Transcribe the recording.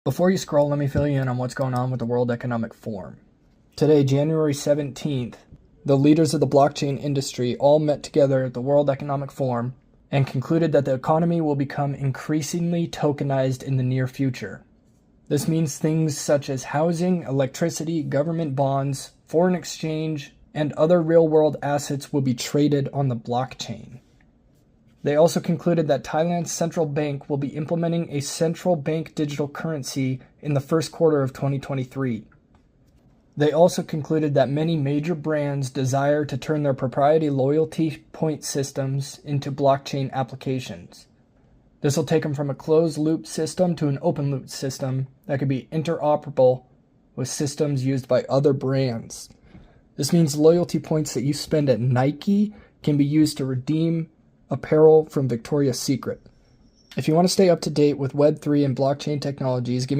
Before you scroll, let me fill you in on what's going on with the World Economic Forum. Today, January 17th, the leaders of the blockchain industry all met together at the World Economic Forum and concluded that the economy will become increasingly tokenized in the near future. This means things such as housing, electricity, government bonds, foreign exchange, and other real-world assets will be traded on the blockchain. They also concluded that Thailand's central bank will be implementing a central bank digital currency in the first quarter of 2023. They also concluded that many major brands desire to turn their proprietary loyalty point systems into blockchain applications. This will take them from a closed-loop system to an open-loop system that could be interoperable with systems used by other brands. This means loyalty points that you spend at Nike can be used to redeem apparel from Victoria's Secret. If you want to stay up to date with Web3 and blockchain technologies, give me